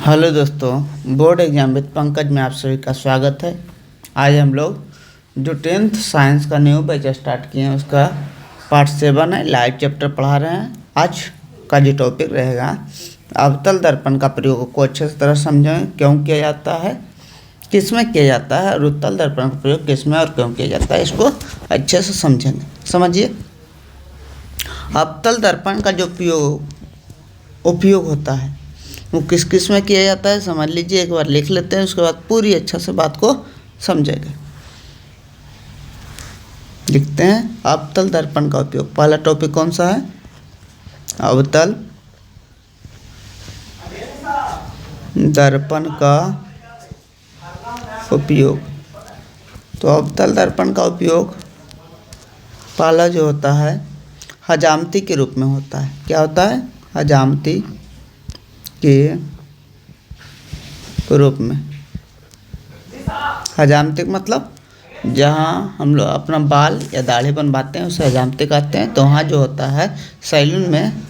Hello दोस्तों, board exam with Pankaj में आप सभी का स्वागत है। आज हम लोग जो 10th साइंस का न्यू बैच स्टार्ट किए हैं उसका पार्ट 7 है, लाइव चैप्टर पढ़ा रहे हैं। आज का जो टॉपिक रहेगा अवतल दर्पण का प्रयोग को अच्छे से तरह समझें, क्यों किया जाता है, किस में किया जाता है और उत्तल दर्पण का प्रयोग किस में और क्यों किया जाता है, इसको अच्छे से समझेंगे। समझिए, अवतल दर्पण का जो उपयोग होता है वो किस किस में किया जाता है समझ लीजिए। एक बार लिख लेते हैं, उसके बाद पूरी अच्छा से बात को समझेंगे। लिखते हैं अवतल दर्पण का उपयोग। पहला टॉपिक कौन सा है? अवतल दर्पण का उपयोग। तो अवतल दर्पण का उपयोग पहला जो होता है हजामती के रूप में होता है। क्या होता है? हजामती के रूप में। हजामती मतलब जहाँ हम लोग अपना बाल या दाढ़ी बनवाते हैं उसे हजामती कहते हैं। तो वहाँ जो होता है सैलून में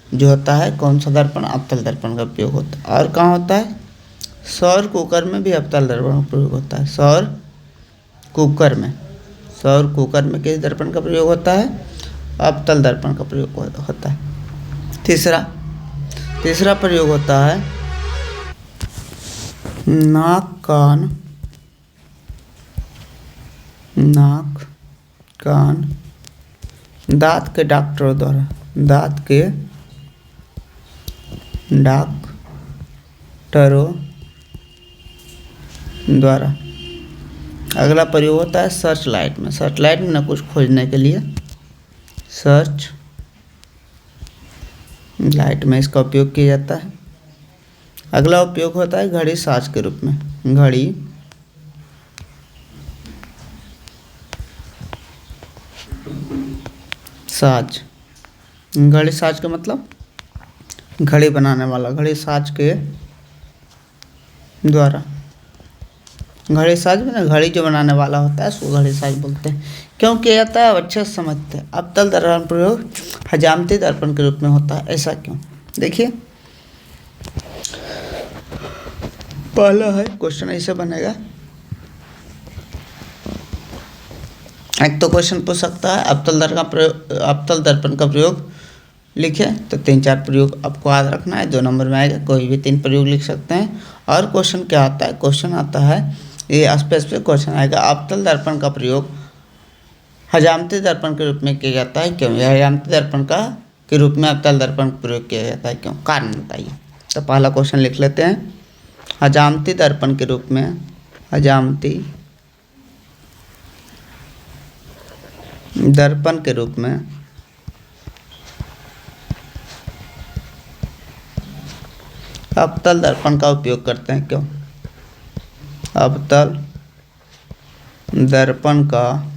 जो होता है कौन सा दर्पण? अवतल दर्पण का उपयोग होता है। और कहाँ होता है? सौर कुकर में भी अवतल दर्पण का प्रयोग होता है। सौर कुकर में किस दर्पण का प्रयोग होता है? अवतल दर्पण का प्रयोग होता है। तीसरा प्रयोग होता है नाक कान दांत के डॉक्टरों द्वारा। अगला प्रयोग होता है सर्च लाइट में ना कुछ खोजने के लिए सर्च लाइट में इसका उपयोग किया जाता है। अगला उपयोग होता है घड़ी साज के रूप में। घड़ी साज का मतलब घड़ी बनाने वाला। घड़ी साज के द्वारा। घड़ी साज में ना घड़ी जो बनाने वाला होता है उसको घड़ी साज बोलते हैं। क्यों किया जाता है? अच्छे से समझते हैं। अवतल दर्पण प्रयोग हजामती दर्पण के रूप में होता है। ऐसा क्यों? देखिए, पहला है क्वेश्चन ऐसे बनेगा। एक तो क्वेश्चन पूछ सकता है अवतल दर्पण का प्रयोग लिखे, तो 3-4 प्रयोग आपको याद रखना है। 2 नंबर में आएगा, कोई भी 3 प्रयोग लिख सकते हैं। और क्वेश्चन क्या आता है? क्वेश्चन आता है ये स्पेसिफिक क्वेश्चन आएगा, अवतल दर्पण का प्रयोग हजामती दर्पण के रूप में किया जाता है। क्यों? यह हजामती दर्पण के रूप में अवतल दर्पण का प्रयोग किया जाता है। क्यों? कारण बताइए। तो पहला क्वेश्चन लिख लेते हैं, हजामती दर्पण के रूप में अवतल दर्पण का उपयोग करते हैं। क्यों? अवतल दर्पण का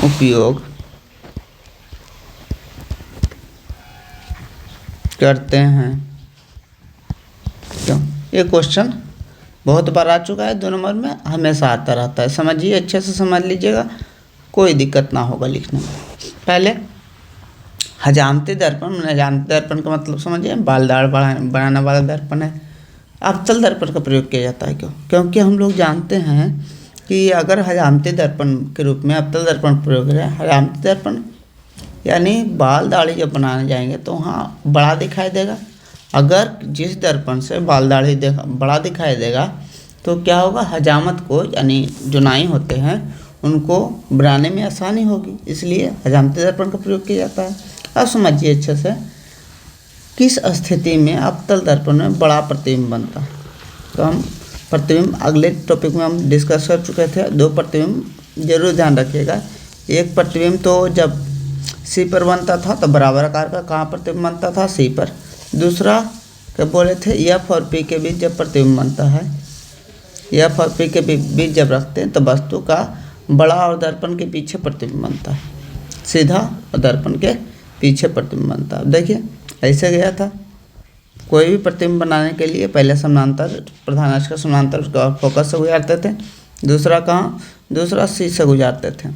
उपयोग करते हैं। क्यों? ये क्वेश्चन बहुत बार आ चुका है, 2 नंबर में हमेशा आता रहता है। समझिए, अच्छे से समझ लीजिएगा, कोई दिक्कत ना होगा लिखने में। पहले हजामती दर्पण का मतलब समझिए, बाल दाढ़ बनाने वाला दर्पण है। अवतल दर्पण का प्रयोग किया जाता है। क्यों? क्योंकि हम लोग जानते हैं कि अगर हजामती दर्पण के रूप में अवतल दर्पण प्रयोग करें, हजामती दर्पण यानी बाल दाढ़ी जब बनाने जाएंगे तो वहाँ बड़ा दिखाई देगा। अगर जिस दर्पण से बाल दाढ़ी बड़ा दिखाई देगा तो क्या होगा? हजामत को यानी जो नाई होते हैं उनको बनाने में आसानी होगी, इसलिए हजामती दर्पण का प्रयोग किया जाता है। अब समझिए अच्छे से, किस स्थिति में अवतल दर्पण में बड़ा प्रतिबिंब बनता है। तो हम प्रतिबिंब अगले टॉपिक में हम डिस्कस कर चुके थे। 2 प्रतिबिंब जरूर ध्यान रखिएगा। एक प्रतिबिंब तो जब सी पर बनता था तो बराबर आकार का कहाँ प्रतिबिंब बनता था? सी पर। दूसरा क्या बोले थे? एफ और पी के बीच जब प्रतिबिंब बनता है, एफ और पी के बीच जब रखते हैं तो वस्तु का बड़ा और दर्पण के पीछे प्रतिबिंब बनता है। सीधा और दर्पण के पीछे प्रतिबिंब बनता है। देखिए ऐसे गया था। कोई भी प्रतिबिंब बनाने के लिए पहले समानांतर, प्रधान अक्ष का समानांतर उसका फोकस से गुजारते थे। दूसरा कहाँ? दूसरा सी से गुजारते थे।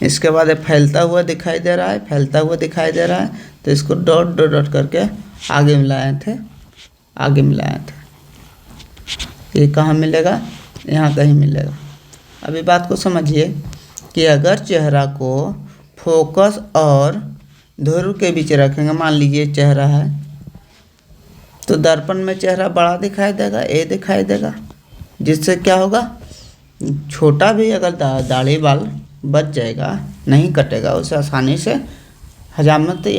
इसके बाद ये फैलता हुआ दिखाई दे रहा है, तो इसको डॉट डॉट डॉट करके आगे मिलाए थे, आगे मिलाए थे। ये कहाँ मिलेगा? यहाँ कहीं मिलेगा। अभी बात को समझिए कि अगर चेहरा को फोकस और ध्रुव के बीच रखेंगे, मान लीजिए चेहरा है, तो दर्पण में चेहरा बड़ा दिखाई देगा, ए दिखाई देगा, जिससे क्या होगा, छोटा भी अगर दाढ़ी बाल बच जाएगा, नहीं कटेगा, उसे आसानी से हजामती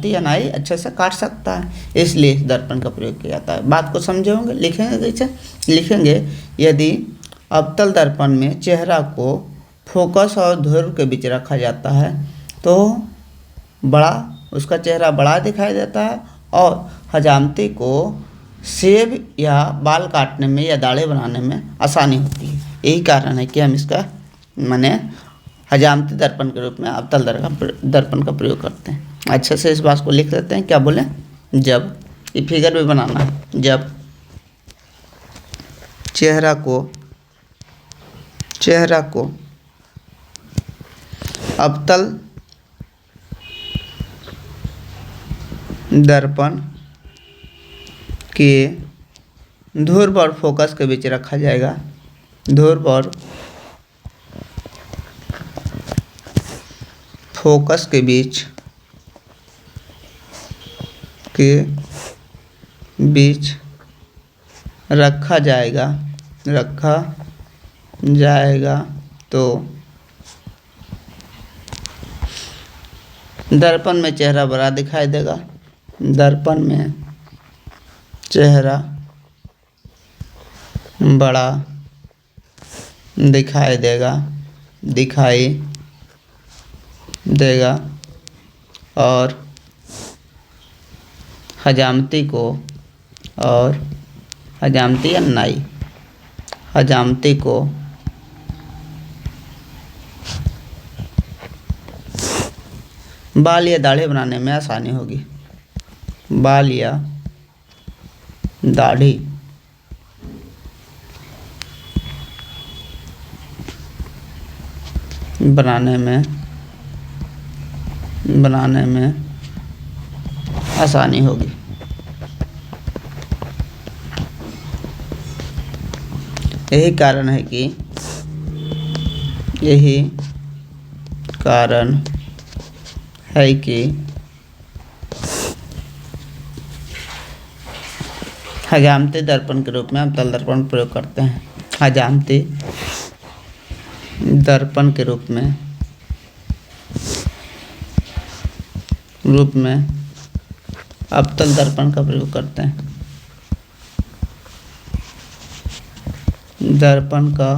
या नाई अच्छे से काट सकता है। इसलिए इस दर्पण का प्रयोग किया जाता है। बात को समझे होंगे। लिखेंगे कैसे? लिखेंगे, यदि अवतल दर्पण में चेहरा को फोकस और ध्रुव के बीच रखा जाता है तो उसका चेहरा बड़ा दिखाई देता है और हजामती को शेव या बाल काटने में या दाढ़ी बनाने में आसानी होती है। यही कारण है कि हम इसका माने हजामती दर्पण के रूप में अवतल दर्पण का प्रयोग करते हैं। अच्छे से इस बात को लिख लेते हैं। क्या बोले? जब, ये फिगर भी बनाना है, जब चेहरा को अवतल दर्पण के ध्रुव और फोकस के बीच रखा जाएगा, ध्रुव और फोकस के बीच रखा जाएगा तो दर्पण में चेहरा बड़ा दिखाई देगा, दर्पण में चेहरा बड़ा दिखाई देगा और हजामती या नाई, हजामती को बाल या दाढ़ी बनाने में आसानी होगी, बाल या दाढ़ी बनाने में आसानी होगी। यही कारण है कि हजामती दर्पण के रूप में अवतल दर्पण प्रयोग करते हैं। हजामती दर्पण के रूप में अवतल दर्पण का प्रयोग करते हैं। दर्पण का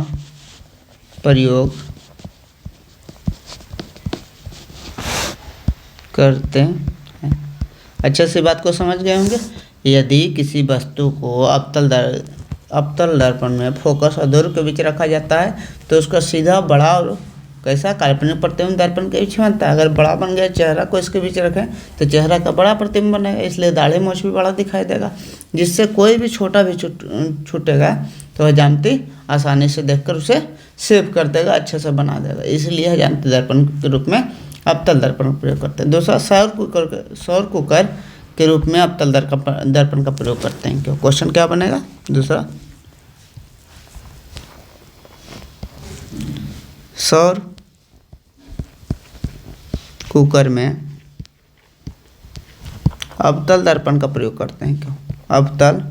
प्रयोग करते हैं। अच्छे से बात को समझ गए होंगे। यदि किसी वस्तु को अवतल दर्पण में फोकस और ध्रुव के बीच रखा जाता है तो उसका सीधा बड़ा और कैसा काल्पनिक प्रतिबिंब दर्पण के बीच बनता है। अगर बड़ा बन गया चेहरा को इसके बीच रखें तो चेहरा का बड़ा प्रतिबिंब बनेगा, इसलिए दाढ़ी मूंछ भी बड़ा दिखाई देगा, जिससे कोई भी छोटा भी छूटेगा तो हजामती आसानी से देखकर उसे सेव कर देगा, अच्छे से बना देगा। इसलिए हजामती दर्पण के रूप में अवतल दर्पण का प्रयोग करते हैं। दूसरा, सौर कुकर के रूप में अवतल दर्पण का प्रयोग करते हैं। क्यों? क्वेश्चन क्या बनेगा? दूसरा, सौर कुकर में अवतल दर्पण का प्रयोग करते हैं। क्यों? अवतल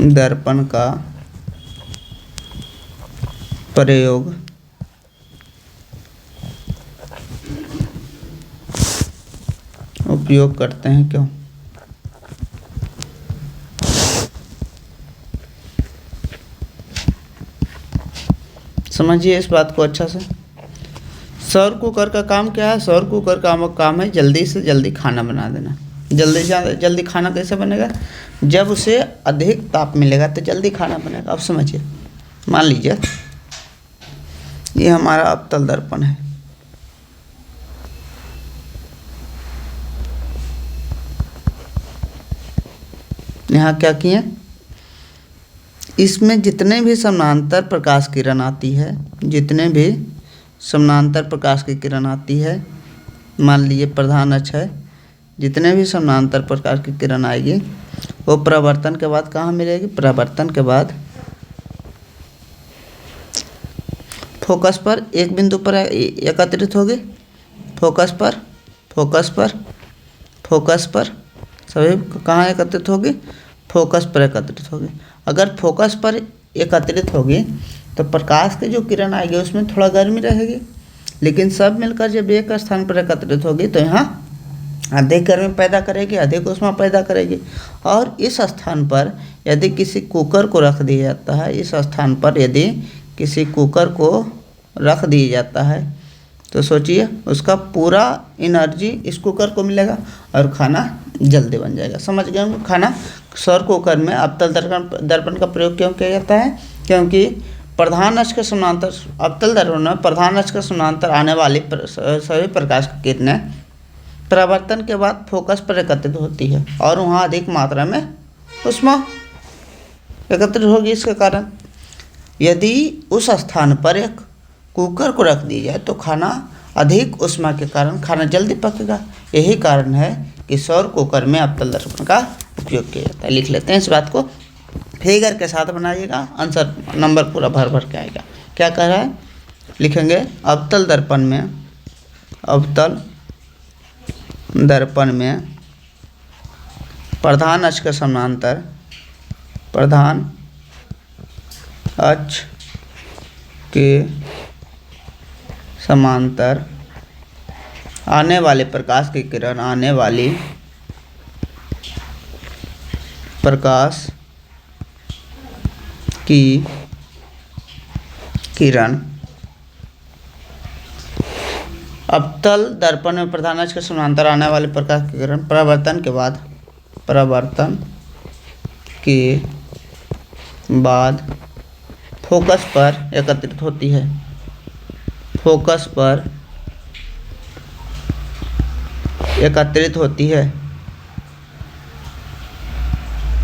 दर्पण का प्रयोग उपयोग करते हैं। क्यों? समझिए इस बात को अच्छा से। सौर कुकर का काम क्या है? सौर कुकर का काम है जल्दी से जल्दी खाना बना देना। जल्दी से जल्दी खाना कैसे बनेगा? जब उसे अधिक ताप मिलेगा तो जल्दी खाना बनेगा। अब समझिए, मान लीजिए ये हमारा अवतल दर्पण है, यहाँ क्या किए, इसमें जितने भी समानांतर प्रकाश किरण आती है, जितने भी समानांतर प्रकाश की किरण आती है, मान लीजिए प्रधान अक्ष है, जितने भी समानांतर प्रकार की किरण आएगी वो परावर्तन के बाद कहाँ मिलेगी? परावर्तन के बाद फोकस पर एक बिंदु पर एकत्रित होगी, फोकस पर फोकस पर फोकस पर सभी कहाँ एकत्रित होगी? फोकस पर एकत्रित होगी। अगर फोकस पर एकत्रित होगी तो प्रकाश की जो किरण आएगी उसमें थोड़ा गर्मी रहेगी, लेकिन सब मिलकर जब एक स्थान पर एकत्रित होगी तो यहाँ अधिक गर्मी पैदा करेगी, अधिक ऊष्मा पैदा करेगी। और इस स्थान पर यदि किसी कुकर को रख दिया जाता है, इस स्थान पर यदि किसी कुकर को रख दिया जाता है तो सोचिए उसका पूरा एनर्जी इस कुकर को मिलेगा और खाना जल्दी बन जाएगा। समझ गए होंगे खाना। सौर कुकर में अवतल दर्पण का प्रयोग क्यों किया जाता है? क्योंकि प्रधान अक्ष के समानांतर अवतल दर्पण में प्रधान अक्ष के समानांतर आने वाली सभी प्रकाश की किरणें परावर्तन के बाद फोकस पर एकत्रित होती है और वहाँ अधिक मात्रा में ऊष्मा एकत्रित होगी। इसके कारण यदि उस स्थान पर एक कुकर को रख दिया जाए तो खाना अधिक ऊष्मा के कारण खाना जल्दी पकेगा। यही कारण है कि सौर कुकर में अवतल दर्पण का उपयोग किया जाता है। लिख लेते हैं इस बात को, फिगर के साथ बनाइएगा, आंसर नंबर पूरा भर भर के आएगा। क्या कह रहा है? लिखेंगे अवतल दर्पण में, अवतल दर्पण में प्रधान अक्ष के समानांतर, प्रधान अक्ष के समांतर आने वाले प्रकाश की किरण, आने वाली प्रकाश की किरण अवतल दर्पण में प्रधान अक्ष के समांतर आने वाले प्रकाश की किरण परावर्तन के बाद फोकस पर एकत्रित होती है, फोकस पर एकत्रित होती है,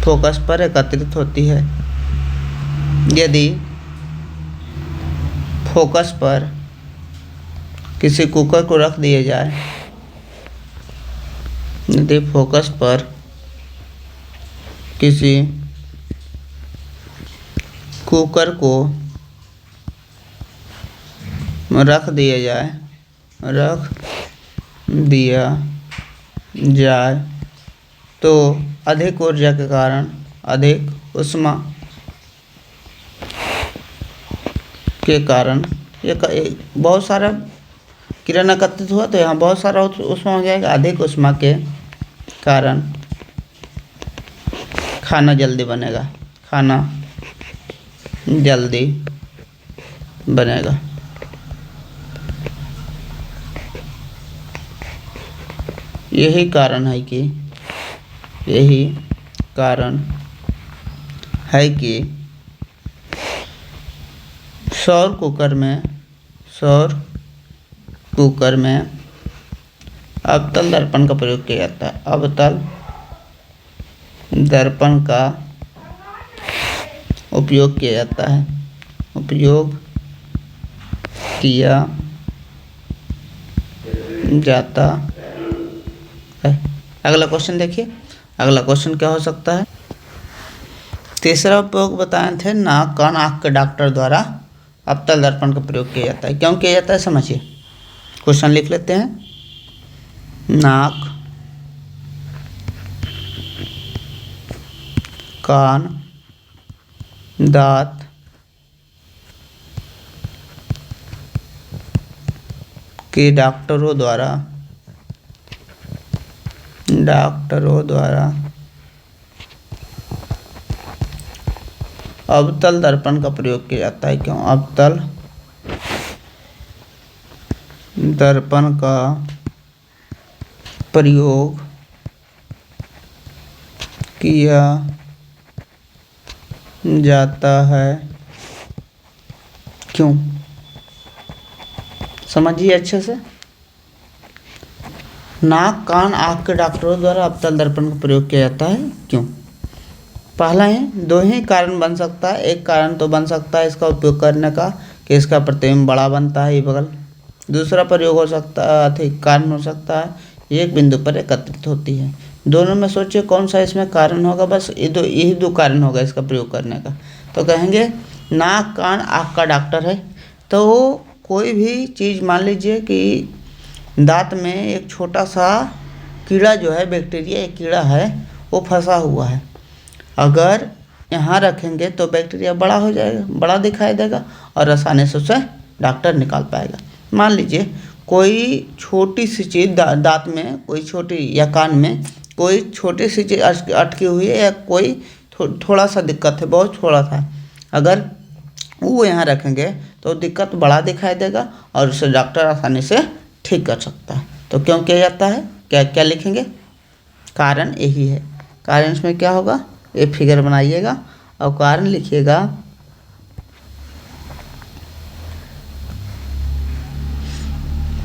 फोकस पर एकत्रित होती है। यदि फोकस पर किसी कुकर को रख दिया जाए, यदि फोकस पर किसी कुकर को रख दिया जाए तो अधिक ऊर्जा के कारण, अधिक ऊष्मा के कारण बहुत सारा किरण एकत्रित हुआ तो यहाँ बहुत सारा ऊष्मा हो जाएगा। अधिक ऊष्मा के कारण खाना जल्दी बनेगा, खाना जल्दी बनेगा। यही कारण है कि सौर कुकर में अवतल दर्पण का प्रयोग किया जाता है। अवतल दर्पण का उपयोग किया जाता है, उपयोग किया जाता है। अगला क्वेश्चन देखिए, अगला क्वेश्चन क्या हो सकता है? तीसरा उपयोग बताए थे, नाक कान आँख के डॉक्टर द्वारा अवतल दर्पण का प्रयोग किया जाता है। क्यों किया जाता है समझिए। क्वेश्चन लिख लेते हैं, नाक कान दांत के डॉक्टरों द्वारा अवतल दर्पण का प्रयोग किया जाता है। क्यों? अवतल दर्पण का प्रयोग किया जाता है। क्यों? समझिए अच्छे से। नाक कान आँख के डॉक्टरों द्वारा अवतल दर्पण का प्रयोग किया जाता है। क्यों? पहला है, दो ही कारण बन सकता है। एक कारण तो बन सकता है इसका उपयोग करने का कि इसका प्रतिबिंब बड़ा बनता है ये बगल। दूसरा प्रयोग हो सकता है, अधिक कारण हो सकता है एक बिंदु पर एकत्रित होती है। दोनों में सोचिए कौन सा इसमें कारण होगा, बस यही दो कारण होगा इसका प्रयोग करने का। तो कहेंगे नाक कान आँख का डॉक्टर है। तो कोई भी चीज़ मान लीजिए कि दांत में एक छोटा सा कीड़ा जो है, बैक्टीरिया एक कीड़ा है, वो फंसा हुआ है। अगर यहाँ रखेंगे तो बैक्टीरिया बड़ा हो जाएगा, बड़ा दिखाई देगा और आसानी से उसे डॉक्टर निकाल पाएगा। मान लीजिए कोई छोटी सी चीज़ दांत में, कोई छोटी, या कान में कोई छोटी सी चीज़ अटकी हुई है, या कोई थोड़ा सा दिक्कत है, बहुत थोड़ा सा, अगर वो यहाँ रखेंगे तो दिक्कत बड़ा दिखाई देगा और उसे डॉक्टर आसानी से ठीक कर सकता है। तो क्यों किया जाता है, क्या क्या लिखेंगे, कारण यही है। कारण इसमें क्या होगा, ये फिगर बनाइएगा और कारण लिखिएगा।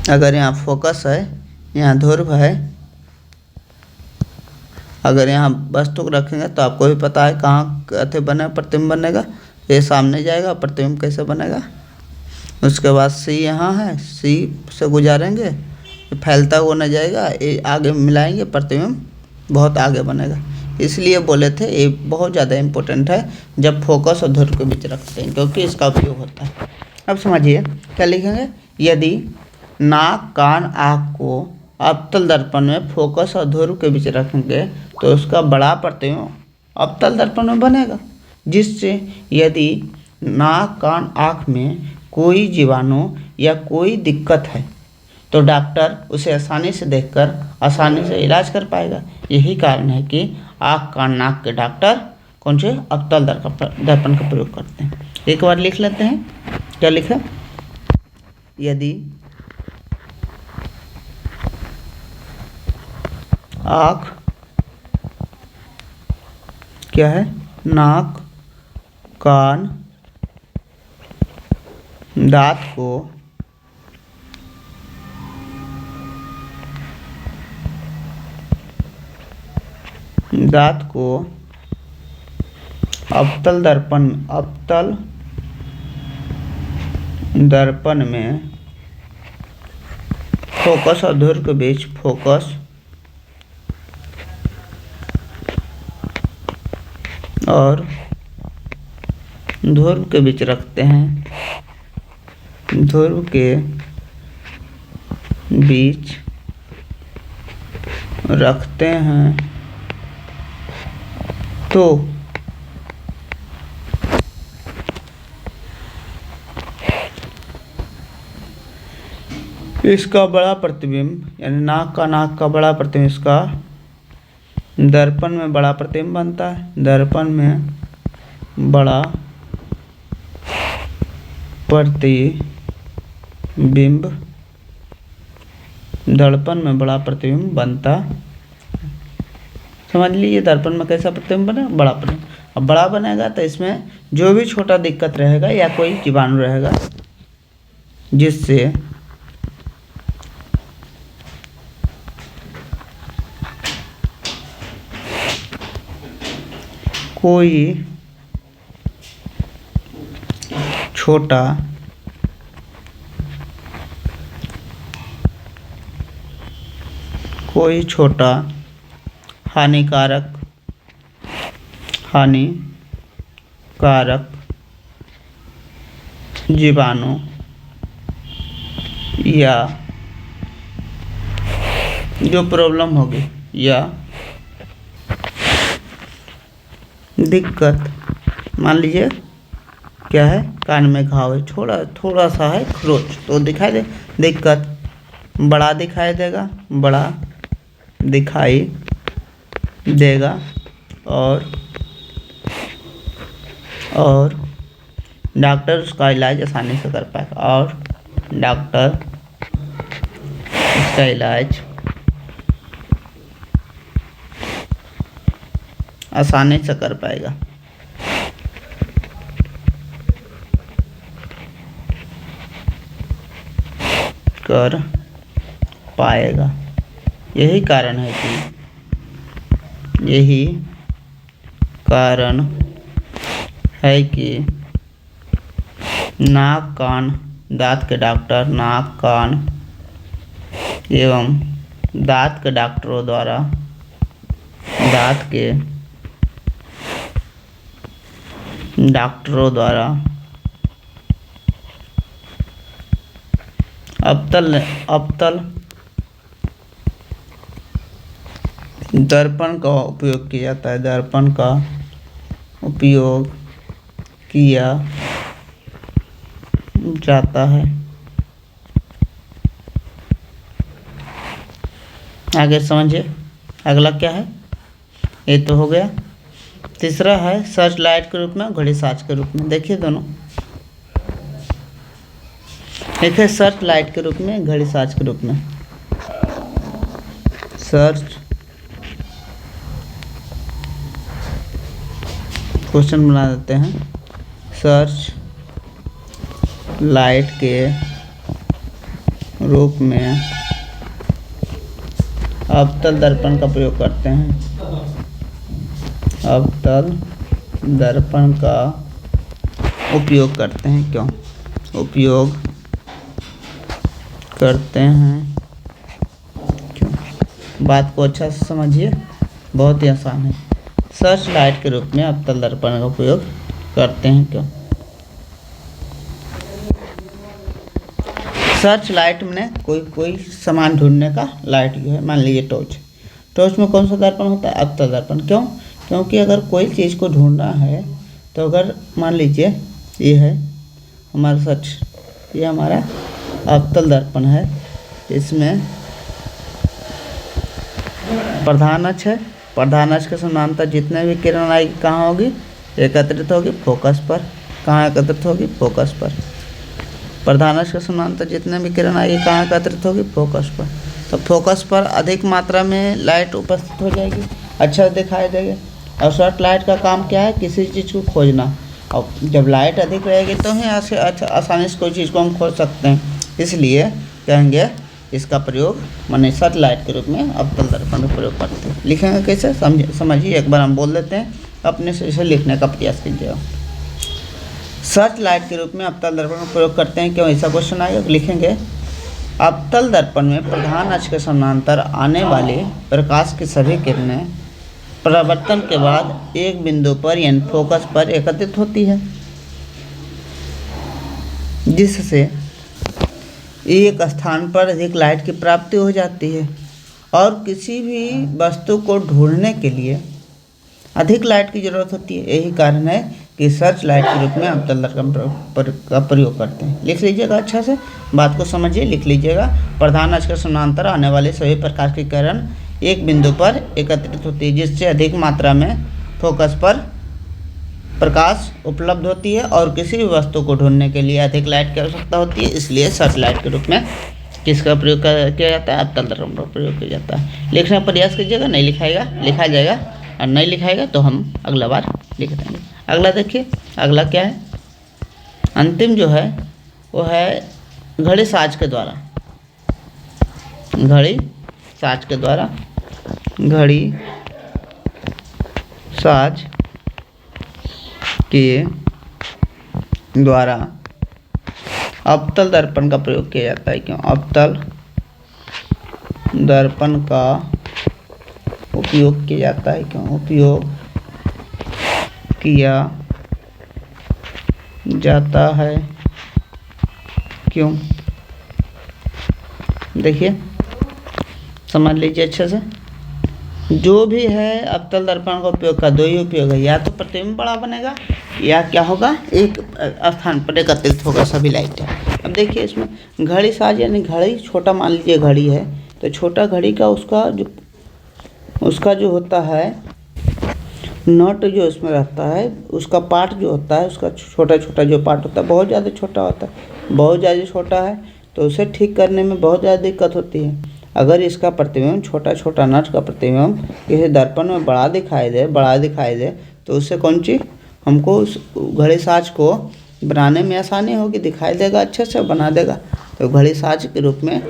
अगर यहाँ फोकस है, यहाँ ध्रुव है, अगर यहाँ वस्तु को रखेंगे तो आपको भी पता है कहाँ कैसे बने प्रतिबिंब बनेगा, ये सामने जाएगा, प्रतिबिंब कैसे बनेगा। उसके बाद सी यहाँ है, सी से गुजारेंगे, फैलता हुआ न जाएगा, ये आगे मिलाएंगे, प्रतिबिंब बहुत आगे बनेगा। इसलिए बोले थे ये बहुत ज़्यादा इम्पोर्टेंट है जब फोकस और ध्रुव के बीच रखते हैं, क्योंकि इसका उपयोग होता है। अब समझिए क्या लिखेंगे, यदि नाक कान आँख को अवतल दर्पण में फोकस और ध्रुव के बीच रखेंगे तो उसका बड़ा प्रतिबिंब अवतल दर्पण में बनेगा, जिससे यदि नाक कान आँख में कोई जीवाणु या कोई दिक्कत है तो डॉक्टर उसे आसानी से देखकर आसानी से इलाज कर पाएगा। यही कारण है कि आँख कान नाक के डॉक्टर कौन से अवतल दर्पण का प्रयोग करते हैं। एक बार लिख लेते हैं, क्या लिखे, यदि आँख क्या है, नाक कान दांत को अवतल दर्पण में फोकस और ध्रुव के बीच, फोकस और ध्रुव के बीच रखते हैं, ध्रुव के बीच रखते हैं तो इसका बड़ा प्रतिबिंब, यानी नाक का बड़ा प्रतिबिंब इसका दर्पण में बड़ा प्रतिबिंब बनता है, दर्पण में बड़ा प्रतिबिंब, दर्पण में बड़ा प्रतिबिंब बनता। समझ लीजिए दर्पण में कैसा प्रतिबिंब बना, बड़ा प्रतिबिंब। अब बड़ा बनेगा तो इसमें जो भी छोटा दिक्कत रहेगा या कोई जीवाणु रहेगा जिससे कोई छोटा हानिकारक जीवाणु या जो प्रॉब्लम होगी या दिक्कत, मान लीजिए क्या है, कान में घाव है, थोड़ा सा है खरोच, तो दिखाई दे, दिक्कत बड़ा दिखाई देगा, और डॉक्टर उसका इलाज आसानी से कर पाएगा, और डॉक्टर उसका इलाज आसानी से कर पाएगा। यही कारण है कि नाक कान दांत के डॉक्टर नाक कान एवं दांत के डॉक्टरों द्वारा दांत के डॉक्टरों द्वारा अवतल दर्पण का उपयोग किया जाता है। दर्पण का उपयोग किया जाता है। आगे समझिए अगला क्या है। ये तो हो गया। तीसरा है सर्च लाइट के रूप में, घड़ी साज के रूप में। देखिए दोनों, एक है सर्च लाइट के रूप में, घड़ी साज के रूप में। सर्च क्वेश्चन बना देते हैं। सर्च लाइट के रूप में अवतल दर्पण का प्रयोग करते हैं। अवतल दर्पण का उपयोग करते हैं। क्यों उपयोग करते हैं? क्यों? बात को अच्छा से समझिए, बहुत ही आसान है। सर्च लाइट के रूप में अवतल दर्पण का उपयोग करते हैं। क्यों? सर्च लाइट में कोई सामान ढूंढने का लाइट जो है, मान लीजिए टॉर्च। टॉर्च में कौन सा दर्पण होता है? अवतल दर्पण। क्यों? क्योंकि अगर कोई चीज़ को ढूंढना है तो अगर मान लीजिए ये है हमारा सर्च, ये हमारा अवतल दर्पण है। इसमें प्रधान अक्ष है। प्रधान अक्ष के समानांतर जितने भी किरण आएगी कहाँ होगी? एकत्रित होगी फोकस पर। कहाँ एकत्रित होगी? फोकस पर। प्रधान अक्ष के समानांतर जितने भी किरण आएगी कहाँ एकत्रित होगी? फोकस पर। तो फोकस पर अधिक मात्रा में लाइट उपस्थित हो जाएगी, अच्छा दिखाई देगी। और सर्च लाइट का काम क्या है? किसी चीज़ को खोजना। और जब लाइट अधिक रहेगी तो ही आसानी से कोई चीज़ को हम खोज सकते हैं। इसलिए कहेंगे इसका प्रयोग माने सर्च लाइट के रूप में अवतल दर्पण का प्रयोग करते हैं। लिखेंगे कैसे? समझिए, एक बार हम बोल देते हैं, अपने से इसे लिखने का प्रयास कीजिएगा। सर्च लाइट के रूप में अवतल दर्पण का प्रयोग करते हैं। क्यों? ऐसा क्वेश्चन आएगा। लिखेंगे अवतल दर्पण में प्रधान अक्ष के समानांतर आने वाले प्रकाश की सभी किरणें परावर्तन के बाद एक बिंदु पर यानी फोकस पर एकत्रित होती है, जिससे एक स्थान पर अधिक लाइट की प्राप्ति हो जाती है। और किसी भी वस्तु को ढूंढने के लिए अधिक लाइट की जरूरत होती है। यही कारण है कि सर्च लाइट के रूप में अवतल दर्पण का प्रयोग करते हैं। लिख लीजिएगा, अच्छा से बात को समझिए, लिख लीजिएगा। प्रधान अक्ष के समानांतर आने वाले सभी प्रकाश की किरण एक बिंदु पर एकत्रित होती है, जिससे अधिक मात्रा में फोकस पर प्रकाश उपलब्ध होती है। और किसी भी वस्तु को ढूंढने के लिए अधिक लाइट की आवश्यकता होती है, इसलिए सर्च लाइट के रूप में किसका प्रयोग किया जाता है? अवतल दर्पण का प्रयोग किया जाता है। लिखने का प्रयास कीजिएगा, नहीं लिखाएगा लिखा जाएगा, और नहीं लिखाएगा तो हम अगला बार लिख देंगे। अगला देखिए, अगला क्या है? अंतिम जो है वो है घड़ी साज के द्वारा। घड़ी साज के द्वारा, घड़ी साज के द्वारा अवतल दर्पण का प्रयोग किया जाता है। क्यों? अवतल दर्पण का उपयोग किया जाता है। क्यों? उपयोग किया जाता है। क्यों? देखिए, समझ लीजिए अच्छे से। जो भी है अवतल दर्पण का उपयोग का दो ही उपयोग है, या तो प्रतिबिंब बड़ा बनेगा या क्या होगा, एक स्थान पर एकत्रित होगा सभी लाइटें। अब देखिए इसमें घड़ी साज यानी घड़ी छोटा, मान लीजिए घड़ी है तो छोटा घड़ी का उसका जो होता है नट जो इसमें रहता है, उसका पार्ट जो होता है, उसका छोटा छोटा जो पार्ट होता है बहुत ज़्यादा छोटा होता है। बहुत ज़्यादा छोटा है तो उसे ठीक करने में बहुत ज़्यादा दिक्कत होती है। अगर इसका प्रतिबिंब छोटा छोटा नट का प्रतिबिंब किसी दर्पण में बड़ा दिखाई दे तो उससे कौन चीज़ हमको उस घड़ी साज को बनाने में आसानी होगी, दिखाई देगा, अच्छे से बना देगा। तो घड़ी साज के रूप में,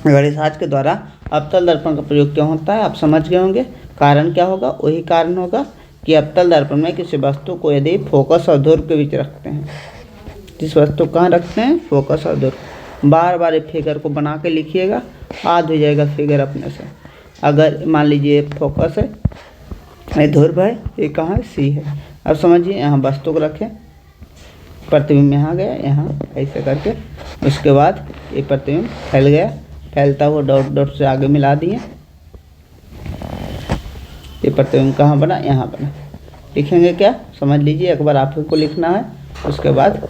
घड़ी साज के द्वारा अवतल दर्पण का प्रयोग क्यों होता है आप समझ गए होंगे। कारण क्या होगा? वही कारण होगा कि अवतल दर्पण में किसी वस्तु को यदि फोकस और ध्रुव के बीच रखते हैं, जिस वस्तु कहाँ रखते हैं? फोकस और ध्रुव। बार बार फिगर को बना के लिखिएगा, याद हो जाएगा फिगर अपने से। अगर मान लीजिए फोकस है, ये ध्रुव है, ये कहाँ है, सी है। अब समझिए यहाँ वस्तु को रखें, प्रतिबिंब यहाँ गया, यहाँ ऐसे करके, उसके बाद ये प्रतिबिंब फैल गया, फैलता हुआ डॉट डॉट से आगे मिला दिए। ये प्रतिबिंब कहाँ बना, यहाँ बना। लिखेंगे क्या, समझ लीजिए, एक बार आपको लिखना है, उसके बाद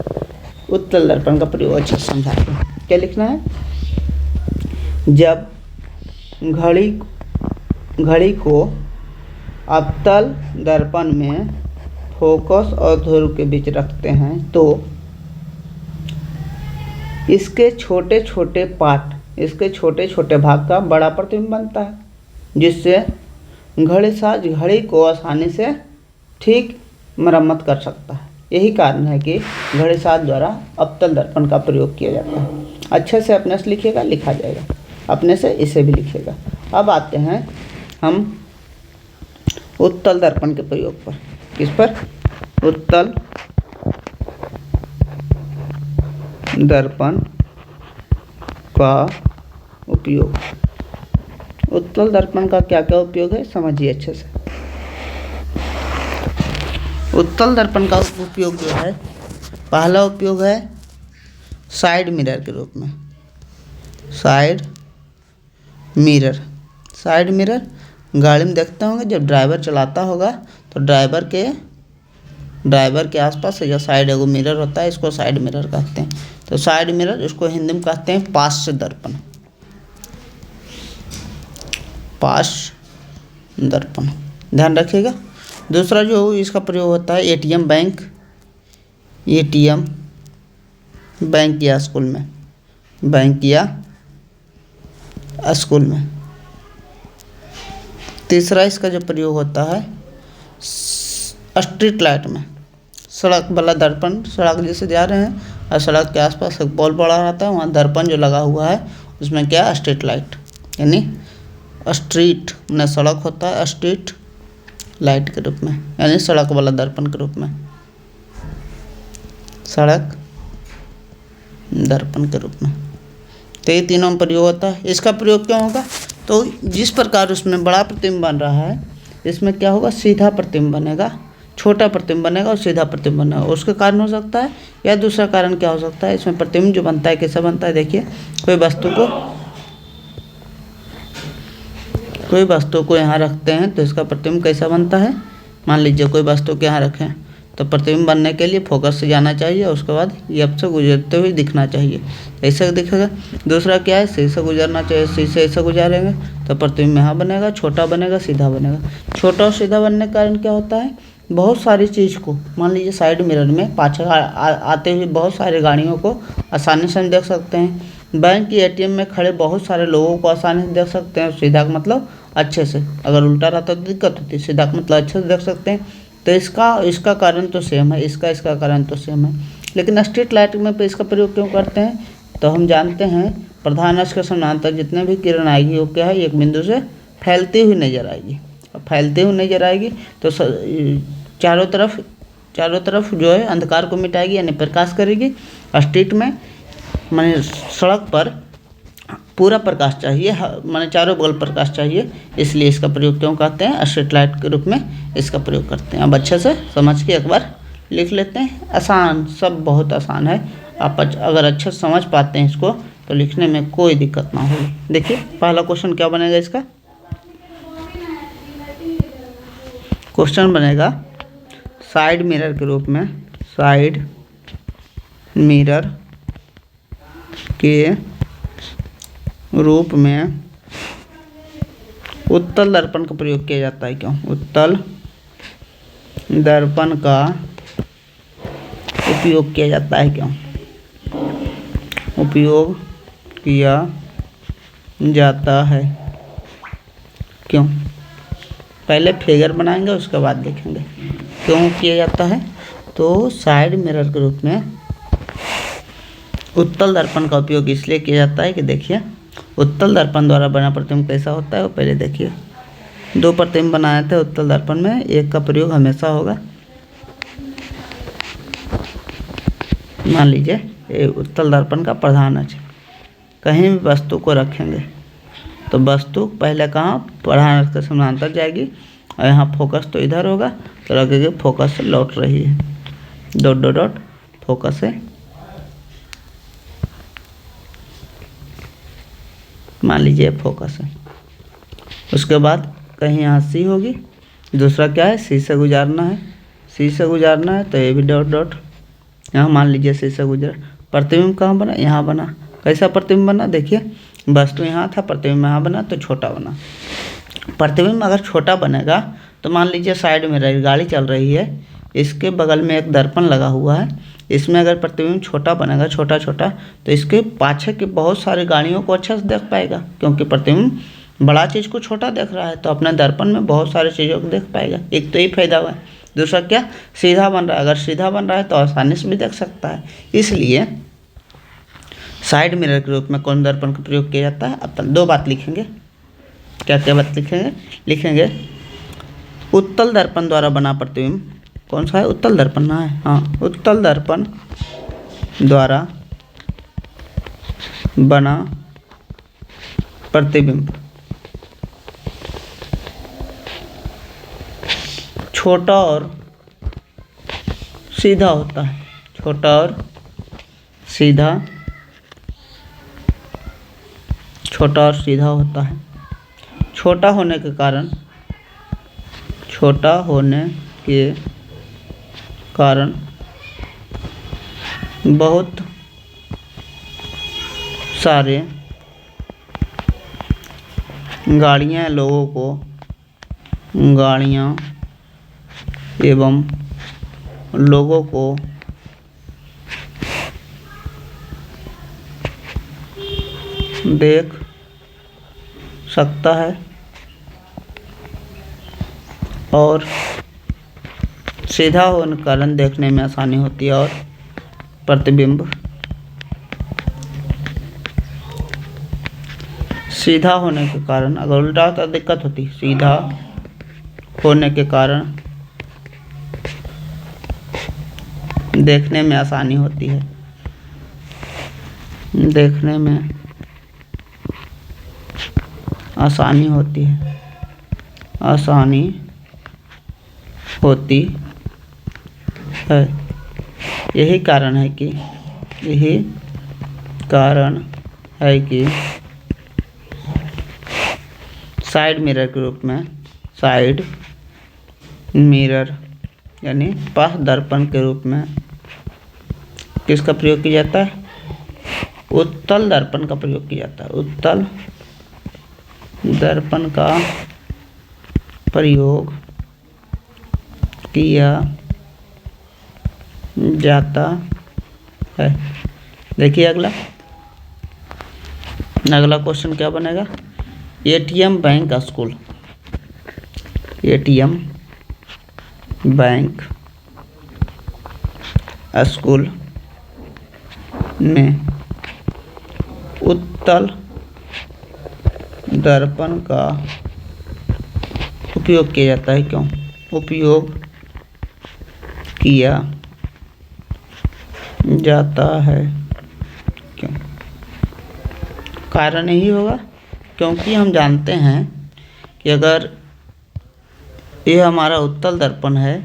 उत्तल दर्पण का प्रयोग अच्छे से समझाते हैं। क्या लिखना है, जब घड़ी को अवतल दर्पण में फोकस और ध्रुव के बीच रखते हैं तो इसके छोटे छोटे पार्ट, इसके छोटे छोटे भाग का बड़ा प्रतिबिंब बनता है, जिससे घड़ीसाज घड़ी को आसानी से ठीक मरम्मत कर सकता है। यही कारण है कि घड़ीसाज द्वारा अवतल दर्पण का प्रयोग किया जाता है। अच्छे से अपने से लिखिएगा, लिखा जाएगा, अपने से इसे भी लिखिएगा। अब आते हैं हम उत्तल दर्पण के प्रयोग पर। किस पर, उत्तल दर्पण का उपयोग। उत्तल दर्पण का क्या क्या उपयोग है, समझिए अच्छे से। उत्तल दर्पण का उपयोग जो है, पहला उपयोग है साइड मिरर के रूप में। साइड मिरर, साइड मिरर गाड़ी में देखते होंगे, जब ड्राइवर चलाता होगा तो ड्राइवर के आसपास या साइड एगो मिरर होता है, इसको साइड मिरर कहते हैं। तो साइड मिरर, इसको हिंदी में कहते हैं पार्श्व दर्पण। पार्श्व दर्पण, ध्यान रखिएगा। दूसरा जो इसका प्रयोग होता है एटीएम बैंक या स्कूल में, बैंक या स्कूल में। तीसरा इसका जो प्रयोग होता है स्ट्रीट लाइट में, सड़क वाला दर्पण, सड़क जैसे जा रहे हैं और सड़क के आसपास एक पोल पड़ा रहता है, वहाँ दर्पण जो लगा हुआ है उसमें क्या, स्ट्रीट लाइट, यानी स्ट्रीट में सड़क होता है, स्ट्रीट लाइट के रूप में, यानी सड़क वाला दर्पण के रूप में, सड़क दर्पण के रूप में। तो ये तीनों में प्रयोग होता है। इसका प्रयोग क्यों होगा, तो जिस प्रकार उसमें बड़ा प्रतिबिंब बन रहा है, इसमें क्या होगा, सीधा प्रतिबिंब बनेगा, छोटा प्रतिबिंब बनेगा और सीधा प्रतिबिंब बनेगा। उसके कारण हो सकता है, या दूसरा कारण क्या हो सकता है, इसमें प्रतिबिंब जो बनता है कैसा बनता है, देखिए कोई वस्तु को यहाँ रखते हैं तो इसका प्रतिबिंब कैसा बनता है। मान लीजिए कोई वस्तु को यहाँ रखें तो प्रतिबिंब बनने के लिए फोकस से जाना चाहिए, उसके बाद ये से गुजरते हुए दिखना चाहिए, ऐसा दिखेगा। दूसरा क्या है, सी से गुजरना चाहिए, सी से ऐसा गुजारेंगे तो प्रतिबिंब यहाँ बनेगा, छोटा बनेगा, सीधा बनेगा। छोटा और सीधा बनने के कारण क्या होता है, बहुत सारी चीज़ को, मान लीजिए साइड मिरर में पाछे आते हुए बहुत सारी गाड़ियों को आसानी से हम देख सकते हैं। बैंक की एटीएम में खड़े बहुत सारे लोगों को आसानी से देख सकते हैं। सीधा का मतलब अच्छे से, अगर उल्टा रहता तो दिक्कत होती, सीधा का मतलब अच्छे से देख सकते हैं। तो इसका कारण तो सेम है, इसका कारण तो सेम है। लेकिन स्ट्रीट लाइट में पे इसका प्रयोग क्यों करते हैं, तो हम जानते हैं प्रधान अक्ष के समानांतर जितने भी किरण आएगी वो क्या है, एक बिंदु से फैलती हुई नजर आएगी। अब फैलती हुई नजर आएगी तो चारों तरफ जो है अंधकार को मिटाएगी, यानी प्रकाश करेगी। स्ट्रीट में माने सड़क पर पूरा प्रकाश चाहिए, माने चारों बगल प्रकाश चाहिए, इसलिए इसका प्रयोग क्यों करते हैं, स्ट्रीट लाइट के रूप में इसका प्रयोग करते हैं। अब अच्छे से समझ के एक बार लिख लेते हैं। आसान, सब बहुत आसान है। आप अगर अच्छे से समझ पाते हैं इसको तो लिखने में कोई दिक्कत ना होगी। देखिए पहला क्वेश्चन क्या बनेगा, इसका क्वेश्चन बनेगा साइड मिरर के रूप में, साइड मिरर के रूप में उत्तल दर्पण का प्रयोग किया जाता है। क्यों, उत्तल दर्पण का उपयोग किया जाता है, क्यों उपयोग किया जाता है, क्यों, पहले फिगर बनाएंगे उसके बाद देखेंगे क्यों किया जाता है। तो साइड मिरर के रूप में उत्तल दर्पण का उपयोग इसलिए किया जाता है कि देखिए उत्तल दर्पण द्वारा बना प्रतिबिंब कैसा होता है वो पहले देखिए। दो प्रतिबिंब बनाए थे उत्तल दर्पण में, एक का प्रयोग हमेशा होगा, मान लीजिए ये उत्तल दर्पण का प्रधान अक्ष, कहीं भी वस्तु को रखेंगे तो वस्तु पहले कहाँ प्रधान अक्ष के समानांतर जाएगी और यहाँ फोकस तो इधर होगा तो लगेगी फोकस से लौट रही है, डॉट डॉट डॉट फोकस से मान लीजिए फोकस है। उसके बाद कहीं यहाँ सी होगी, दूसरा क्या है सी से गुजारना है, सी से गुजारना है तो ये भी डॉट डॉट यहाँ मान लीजिए सी से गुजरा। प्रतिबिंब कहाँ बना, यहाँ बना। कैसा प्रतिबिंब बना, देखिए वस्तु यहाँ था, प्रतिबिंब यहाँ बना तो छोटा बना। प्रतिबिंब अगर छोटा बनेगा तो मान लीजिए साइड में गाड़ी चल रही है, इसके बगल में एक दर्पण लगा हुआ है, इसमें अगर प्रतिबिंब छोटा बनेगा छोटा छोटा तो इसके पाछे की बहुत सारी गाड़ियों को अच्छे से देख पाएगा, क्योंकि प्रतिबिंब बड़ा चीज़ को छोटा देख रहा है तो अपने दर्पण में बहुत सारी चीज़ों को देख पाएगा। एक तो ये फायदा हुआ है। दूसरा क्या, सीधा बन रहा है, अगर सीधा बन रहा है तो आसानी से भी देख सकता है। इसलिए साइड मिरर के रूप में कौन दर्पण का प्रयोग किया जाता है। अब दो बात लिखेंगे, क्या क्या बात लिखेंगे उत्तल दर्पण द्वारा बना प्रतिबिंब, कौन सा है, उत्तल दर्पण ना है, हाँ उत्तल दर्पण द्वारा बना प्रतिबिंब छोटा और सीधा होता है, छोटा और सीधा, छोटा और सीधा होता है। छोटा होने के कारण बहुत सारे गाड़ियाँ एवं लोगों को देख सकता है और सीधा होने के कारण देखने में आसानी होती है। और प्रतिबिंब सीधा होने के कारण, अगर उल्टा होता दिक्कत होती, सीधा होने के कारण देखने में आसानी होती है, देखने में आसानी होती है, आसानी होती है। यही कारण है कि साइड मिरर के रूप में, साइड मिरर यानी पथ दर्पण के रूप में किसका प्रयोग किया जाता है, उत्तल दर्पण का प्रयोग किया जाता है। उत्तल दर्पण का प्रयोग किया जाता है। देखिए अगला क्वेश्चन क्या बनेगा, ATM bank school, ATM bank school में उत्तल दर्पण का उपयोग किया जाता है। क्यों उपयोग किया जाता है, क्यों, कारण यही होगा क्योंकि हम जानते हैं कि अगर ये हमारा उत्तल दर्पण है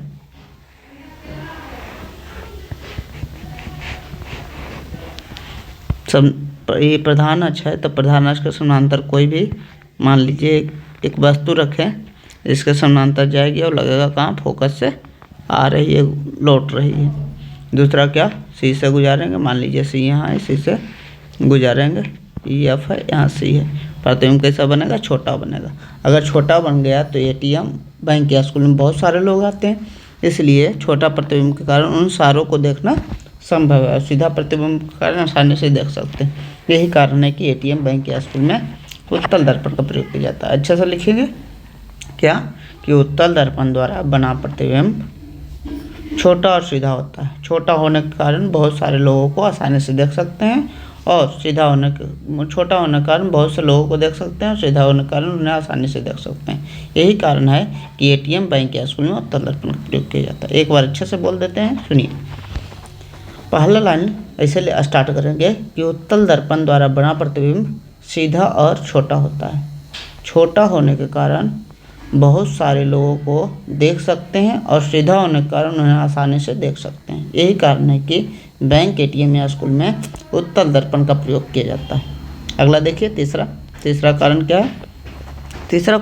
ये प्रधान अक्ष है, तो प्रधान अक्ष के समानांतर कोई भी मान लीजिए एक वस्तु रखें, इसके समानांतर जाएगी और लगेगा कहाँ, फोकस से आ रही है, लौट रही है। दूसरा क्या, सी से गुजारेंगे, मान लीजिए सी यहाँ है, सी से गुजारेंगे, ई एफ है, यहाँ सी है। प्रतिबिंब कैसा बनेगा, छोटा बनेगा। अगर छोटा बन गया तो एटीएम बैंक या स्कूल में बहुत सारे लोग आते हैं, इसलिए छोटा प्रतिबिंब के कारण उन सारों को देखना संभव है। सीधा प्रतिबिंब के कारण आसानी से देख सकते हैं। यही कारण है कि एटीएम बैंक या स्कूल में उत्तल दर्पण का प्रयोग किया जाता है। अच्छे से लिखेंगे क्या कि उत्तल दर्पण द्वारा बना प्रतिबिंब छोटा और सीधा होता है। छोटा होने के कारण बहुत सारे लोगों को आसानी से देख सकते हैं और छोटा होने के कारण बहुत से लोगों को देख सकते हैं और सीधा होने के कारण उन्हें आसानी से देख सकते हैं। यही कारण है कि एटीएम बैंक या स्कूल में उत्तल दर्पण का प्रयोग किया जाता है। एक बार अच्छे से बोल देते हैं, सुनिए। पहला लाइन इसलिए स्टार्ट करेंगे कि उत्तल दर्पण द्वारा बना प्रतिबिंब सीधा और छोटा होता है। छोटा होने के कारण बहुत सारे लोगों को देख सकते हैं और सीधा होने के कारण उन्हें आसानी से देख सकते हैं। यही कारण है कि बैंक, एटीएम या स्कूल में उत्तल दर्पण का प्रयोग किया जाता है। अगला देखिए, तीसरा कारण क्या है। तीसरा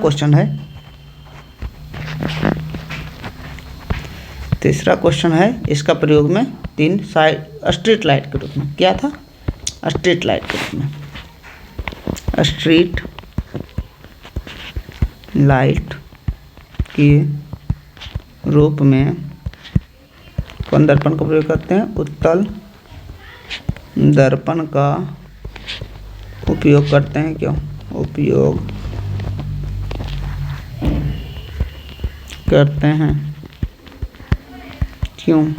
क्वेश्चन है इसका प्रयोग में 3 साइड स्ट्रीट लाइट के रूप में। क्या था? स्ट्रीट लाइट के रूप में। स्ट्रीट लाइट के रूप में कौन दर्पण का प्रयोग करते हैं? उत्तल दर्पण का उपयोग करते हैं। क्यों उपयोग करते हैं? क्यों?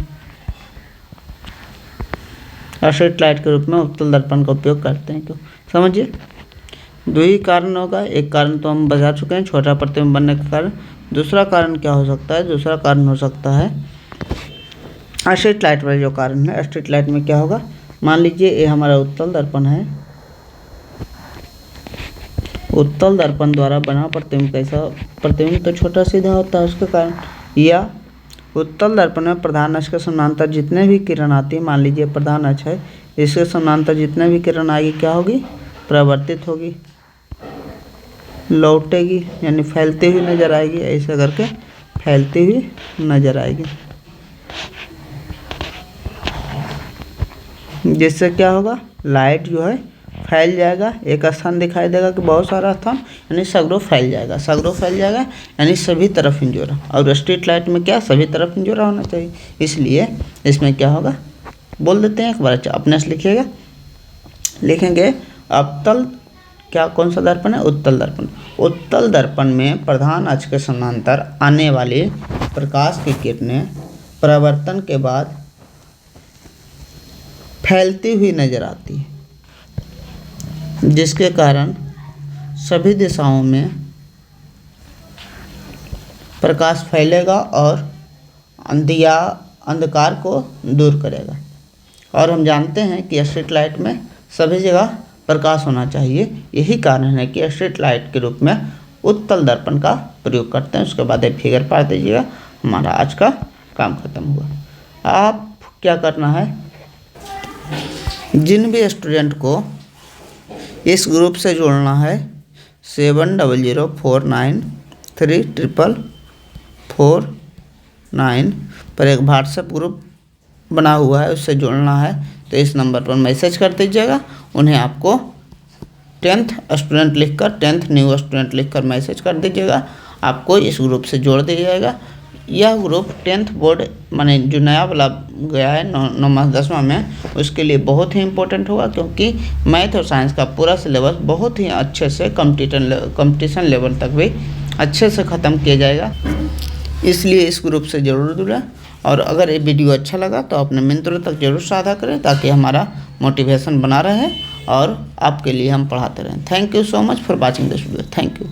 स्ट्रीट लाइट के रूप में उत्तल दर्पण का उपयोग करते हैं। क्यों? समझिए, 2 ही कारण होगा। एक कारण तो हम बता चुके हैं, छोटा प्रतिबिंब बनने के कारण। दूसरा कारण क्या हो सकता है? दूसरा कारण हो सकता है स्ट्रीट लाइट वाला जो कारण है। स्ट्रीट लाइट में क्या होगा? मान लीजिए ये हमारा उत्तल दर्पण है। उत्तल दर्पण द्वारा बना प्रतिबिंब कैसा? प्रतिबिंब तो छोटा सीधा होता है उसके कारण। या उत्तल दर्पण में प्रधान अक्ष के समानांतर जितने भी किरण आती है, मान लीजिए प्रधान अक्ष है, इसके समानांतर जितने भी किरण आएगी क्या होगी? प्रवर्तित होगी, लौटेगी, यानी फैलती हुई नजर आएगी। ऐसे करके फैलती हुई नजर आएगी, जिससे क्या होगा? लाइट जो है फैल जाएगा। एक स्थान दिखाई देगा कि बहुत सारा स्थान, यानी सगरों फैल जाएगा, यानी सभी तरफ इंजोरा। और स्ट्रीट लाइट में क्या? सभी तरफ इंजोरा होना चाहिए। इसलिए इसमें क्या होगा? बोल देते हैं एक बार, अच्छा अपने से लिखिएगा। लिखेंगे अवतल क्या, कौन सा दर्पण है? उत्तल दर्पण। उत्तल दर्पण में प्रधान अक्ष के समानांतर आने वाली प्रकाश की किरणें परावर्तन के बाद फैलती हुई नजर आती है, जिसके कारण सभी दिशाओं में प्रकाश फैलेगा और अंधकार को दूर करेगा। और हम जानते हैं कि स्ट्रीट लाइट में सभी जगह प्रकाश होना चाहिए। यही कारण है कि स्ट्रीट लाइट के रूप में उत्तल दर्पण का प्रयोग करते हैं। उसके बाद एक फिगर पा दीजिएगा, हमारा आज का काम खत्म हुआ। आप क्या करना है, जिन भी स्टूडेंट को इस ग्रुप से जुड़ना है 7004934449 पर एक व्हाट्सएप ग्रुप बना हुआ है, उससे जुड़ना है। तो इस नंबर पर मैसेज कर दीजिएगा। उन्हें आपको 10th स्टूडेंट लिखकर, 10th न्यू स्टूडेंट लिखकर मैसेज कर दीजिएगा। आपको इस ग्रुप से जोड़ दिया जाएगा। यह ग्रुप 10th बोर्ड माने जो नया वाला गया है 9वीं 10वीं में, उसके लिए बहुत ही इम्पोर्टेंट होगा, क्योंकि मैथ और साइंस का पूरा सिलेबस बहुत ही अच्छे से कंपटीशन लेवल तक भी अच्छे से ख़त्म किया जाएगा। इसलिए इस ग्रुप से ज़रूर जुड़ें। और अगर ये वीडियो अच्छा लगा तो अपने मित्रों तक जरूर साझा करें, ताकि हमारा मोटिवेशन बना रहे और आपके लिए हम पढ़ाते रहें। Thank you so much for watching this video. Thank you.